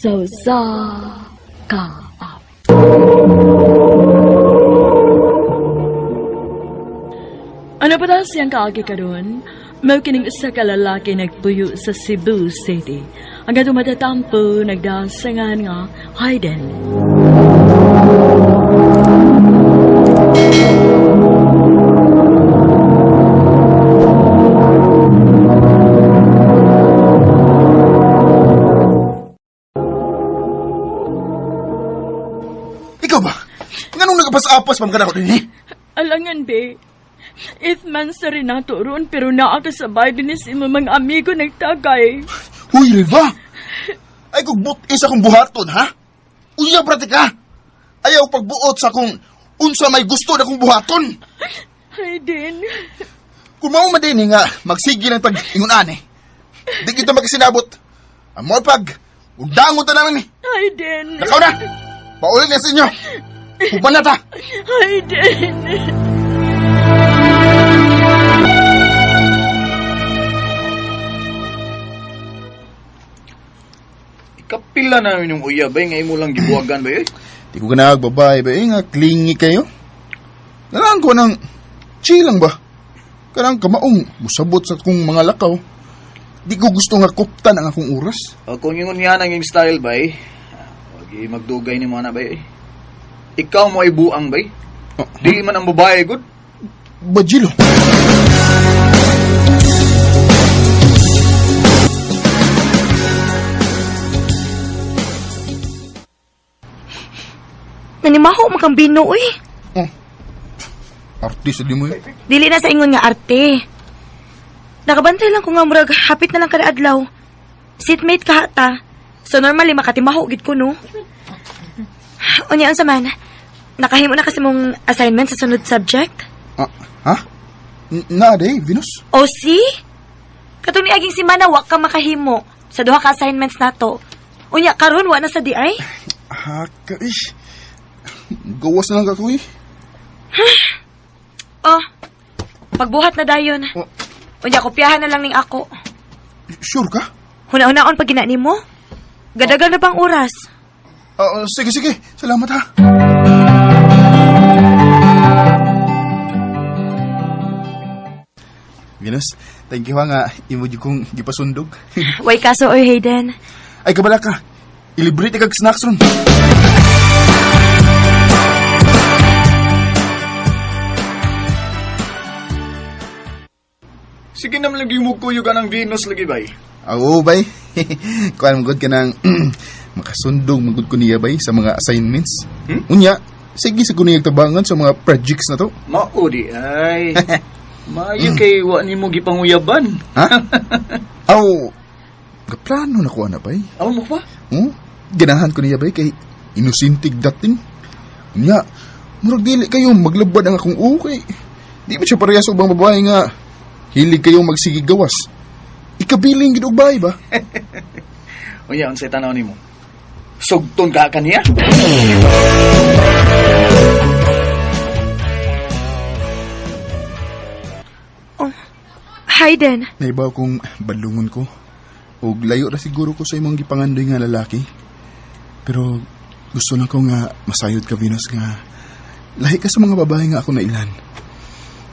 sa kaap. Ano pa daw siyang kaagi karon? Mao kining usa ka lalaki nagpuyo sa Cebu City. Ang ato matatampo nagdasangan nga Hayden. Ikaw ba? Nganong nagapas-apas pang kana ko din eh? Alangan, be. Itman sa Renato ron, pero naakasabay din si mga amigo nagtagay. Huy, Riva! Ay kung butis akong buhaton, ha? Uya, brate ka! Ayaw pagbuot sa kung unsa may gusto na kong buhaton. Hayden. Kung mao madini nga, magsige ng tag-ingunan eh. Di kita magkasinabot. Amor pag, udangon ta namin eh. Hayden. Nakaw na! Paulit na sa inyo! Upan na ta! Hayden. Kapila namin yung uya, bay. Ngayon mo lang gibuwagan, bay. Di ko ganag, babae ba nga, klingi kayo. Kailangan ko ng chilang ba? Kailangan kamaong musabot sa kong mga lakaw. Di ko gusto nga kuptan ang akong oras. Kung yung yan ang yung style, bay, wag magdugay ni mga na, bay. Ikaw mo ay buang, bay. Dili man ang babae, good. Bajilo. Nanimaho makambino, uy. Oh. Artist di mo eh. Dili na sa ingon nga arte. Nakabantay lang ko nga murag hapit na lang kada adlaw. Seatmate ka hata. So normally makatimaho gid ko no. Unya unsa man? Nakahimo na kasi mong assignment sa sunod subject? Ha? Na day, Venus? O si? Katong niaging si Mana wa ka makahimo sa duha ka assignments nato. Unya karon wa na sa di ay? Ha, kaish. Gawas na lang ako eh. Oh. Pagbuhat na dayon. Oh. Unya kopyahan na lang ning ako. Sure ka? Huna-hunaon pag ginani mo? Gadagal na bang oras? Sige. Salamat ha. Venus, thank you ha nga. Imo kong gipasundog. Way kaso oy Hayden. Ay, kabala ka. Ilibre ti kag snacks ron. Sige naman lagi mo kuyo ka ng Venus lagi, bay. Oo, bay. Kuan magod ka ng makasundog magod ko niya, bay, sa mga assignments. Unya, sige sa kuniyag tabangan sa mga projects na to. Maudi, ay. Maayo kay wa ni mo gipanguyaban. Ha? Aw, kaplano na ko na, bay. Aw mo pa? Ganahan ko niya, bay, kay inusintig dating. Unya, murag dili kayo maglabad ang akong ukay. Di ba siya parehas sa ubang babae nga hilig kayong magsigig gawas. Ikabiling ginugbahay ba? Unya, unsay tanaw nimo? Sugton ka kaniya? Oh, Hayden. Naibaw kong balungon ko. O layo na siguro ko sa imong gipangandoy nga lalaki. Pero gusto lang ko nga masayod ka, Venus, nga lahi ka sa mga babae nga ako nailan.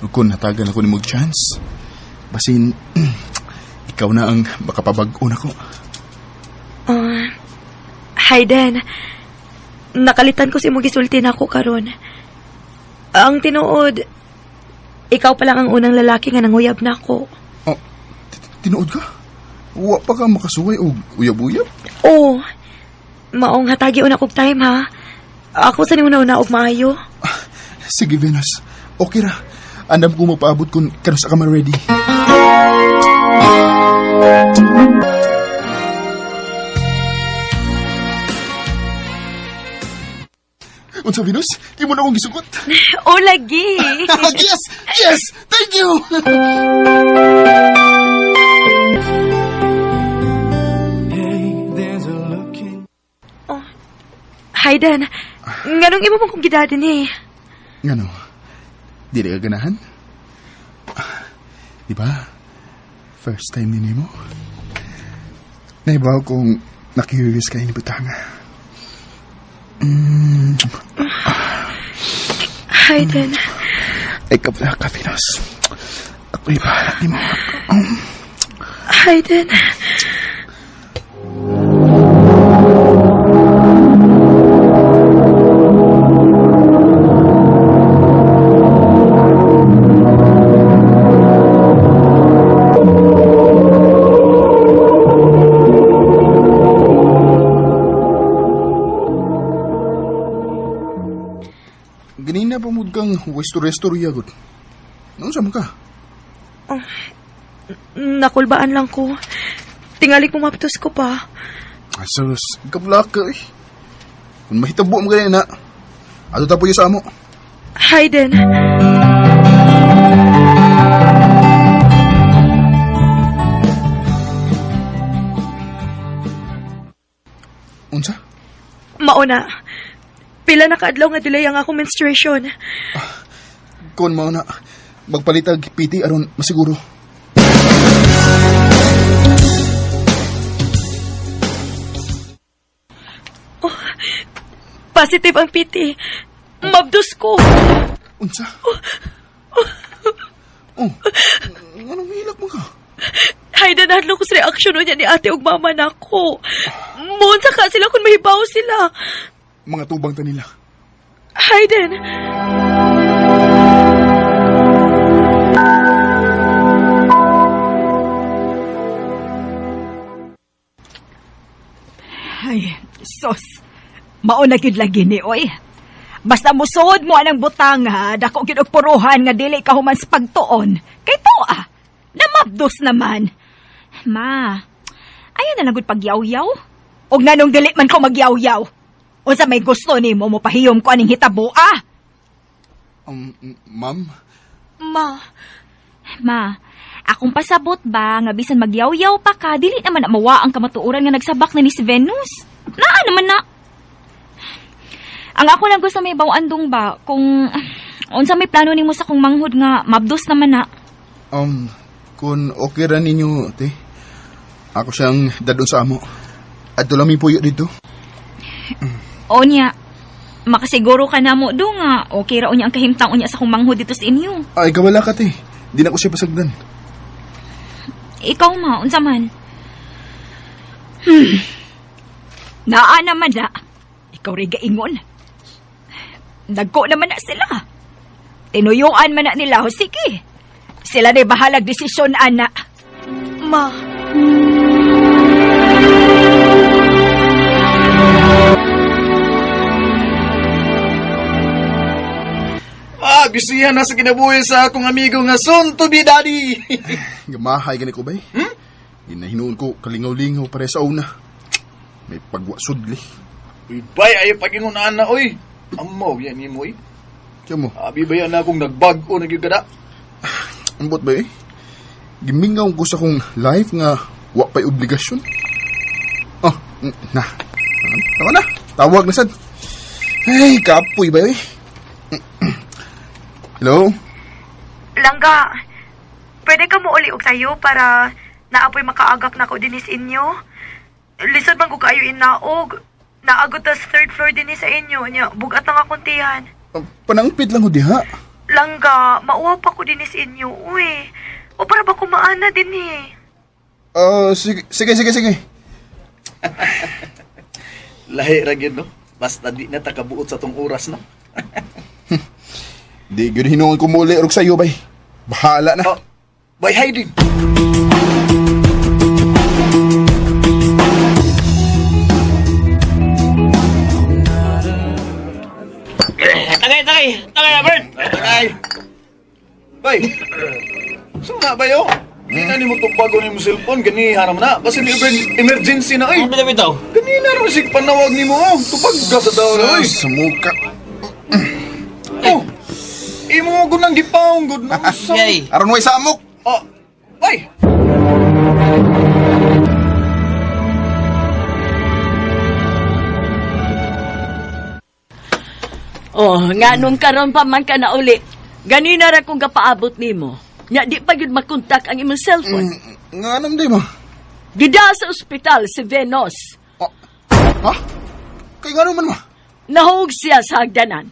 O kung natagan ako ni mong chance, basin ikaw na ang makapabag-o na ko. Hayden, nakalitan ko si mo gisulti na ako karon. Ang tinuod, ikaw pa lang ang unang lalaki nga nanguyab na ako. Oh, tinuod ka? Wa pa ka makasuway o uyab-uyab? Oo, maong hatagi una kog time ha. Ako sa nimo na og maayo. Sige, Venus. Okay ra. Andam ko mapaabot kung kano sa kamar ready. Unsa, Venus? Imo na akong gisukot. O lagi. Yes! Yes! Thank you! Oh, Hayden, nganong imo mong kong gidadin eh. Ngano? Di ka ganahan? Di ba? First time ni mo. Naibaw kong Nakirilis kayo ni Butanga. Hayden. Ikaw na ka, Venus. Ako'y bahala ni mo. Hayden. Ganina pa mo kang westo-resto riyagod. Noon sa ka? Nakulbaan lang ko. Tingali ko maptos ko pa. Asus, kaplak ka eh. Kung mahitabo mo ganyan na, ato tapo yung sa amo. Hayden. Unsa? Mauna. Pila na kaadlaw nga delay ang akong menstruation. Kung mo na, magpalitag piti aron masiguro. Positive ang PT. Mabdos ko. Unsa? Anong hilak mo ka? Hayden, hadlo ko sa reaksyon niya ni ate ug mama nako. Muunsa ka sila kung mahibaw sila. Mga tubang ta nila. Hayden. Ay, sos. Mauna gyud lagi ni oy. Basta musod mo anang butang ha, dako gyud og puruhan nga dili ka human sa pagtuon. Kay tuwa, namabdos naman. Ma, ayaw na lang gud pagyaw-yaw. Og nanong dili man ko magyaw-yaw. Unsa may gusto nimo mo pahiyom ko aning hitabo ah? Ma'am? Ma, akong pasabot ba nga bisan magyaw-yaw pa ka, dili naman na mawa ang kamatuuran nga nagsabak na ni si Venus. Naa naman na. Ang ako lang gusto may bawandong ba kung unsa may plano nimo sa kong manghud nga mabdos naman na. Kung okay ra ninyo, te. Ako siyang dadon sa amo. At lang puyo dito. O niya, makasiguro ka na mo do nga okay ra unya ang kahimtang unya sa kong manghud dito sa inyo. Ay, kawala ka, te. Di na ko siya pasagdan. Ikaw ma, unsa man? Naa naman na. Ikaw rin gaingon. Nagko naman na sila. Tinuyuan man na nila. O sige. Sila na bahalag desisyon, ana. Ma. Bisihan na sa kinabuhi sa akong amigo nga soon to be daddy. Gamahay gani ko, bay. Ginahinuon ko kalingaw-lingaw pare sa una. May pagwasudli. Uy, bay, ayaw pagingunaan na, oy. Amaw, yan ni mo, oy. Kaya mo, Abi ba yan na akong nagbago na gyud ambot ba eh? Gimingaw ko sa kong life nga wa pa'y obligasyon. Tama na. Tawag na sad. Ay, kapoy ba eh? Hello? Langga. Pwede ka mo uli og sayo para naapoy makaagak na ko dinis inyo. Lisod man ko kayo inaog. Naagot tas third floor din sa inyo. Nya, bugat na nga kuntihan. Panangpit lang ko diha. Langga, mauwa pa ko dinis inyo. Uy, o para ba kumaana din eh. Sige. Lahi ra gyud no. Basta di na takabuot sa tong oras no. Di gyud hinuon ko muli og sayo bay. Bahala na. Bay Hayden. Tagay, Bert! Tagay. Bay. Suna ba yo? Di na ni mo bago ni mo cellphone gani haram na. Basta ni emergency na ay. Ano na bitaw? Gani na ro sig panawag nimo. Tupag ka sa daw na ay. Sa muka. Imo gunang gipaong gud na. Yay! Aron way sa amok. Bay. Nga nung karon pa man ka na uli. Ganina ra kung gapaabot nimo. Nya di pa gyud makontak ang imong cellphone. Nga anam di mo. Gida sa ospital si Venus. Ha? Kay nga naman ma. Nahog siya sa hagdanan.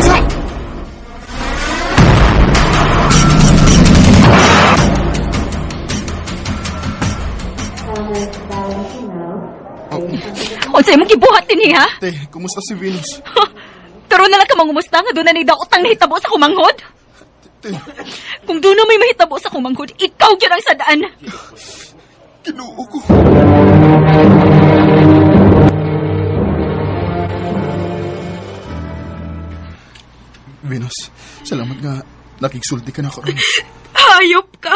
Sa! O sa'yo mong gibuhat din ha? Te, kumusta si Venus? Karoon na lang ka mangumusta nga doon na ni daotang nahitabo sa kumanghod. Te, Kung doon na may mahitabo sa kumanghod, ikaw yun ang sadaan. kinuo ko. Venus, salamat nga nakigsulti ka na ako ron. Hayop ka!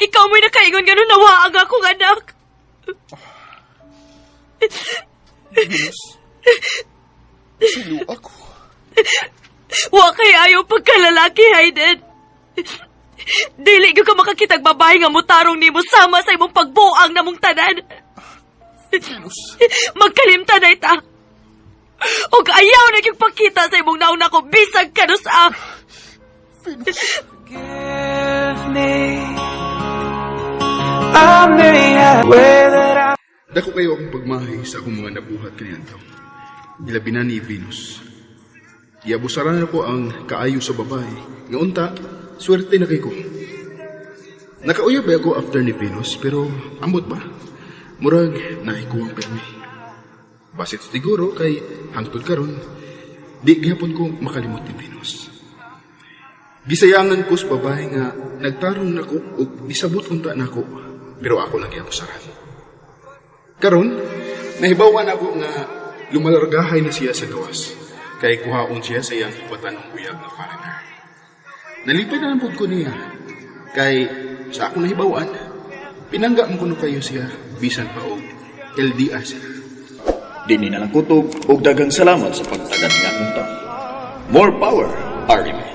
Ikaw mo'y nakaingon ganun nawaag akong anak. Venus, sino ako? Wa kay ayaw pagkalalaki, Hayden. Dili gyud ka makakitag babae nga mutarong nimo sama sa imong pagbuang namong tanan. Venus, Magkalimtan na ita. Og ayaw na gyud pagkita sa imong nauna ko bisag kanusa. Venus. Dako kayo akong pagmahay sa akong mga nabuhat kaniadto. Ilabi na ni Venus. Iabusaran ako ang kaayo sa babae. Nga unta, swerte na kay ko. Nakauyab ba ako after ni Venus, pero ambot ba? Murag, nahi ko ang permi. Basit siguro kay hangtod karon, di gihapon ko makalimot ni Venus. Gisayangan ko sa babae nga nagtarong nako o isabot unta nako, pero ako lang iabusaran. Karon, nahibawan ako nga lumalargahay na siya sa gawas. Kay kuhaon siya sa iyang ipatan ng uyab na foreigner. Nalipay na nampod ko niya. Kay sa akong nahibawan, pinangga mo kuno kayo siya bisan pa og LDR siya. Dini na lang kutog og daghang salamat sa pagtagad nga akong taon. More power, RMA.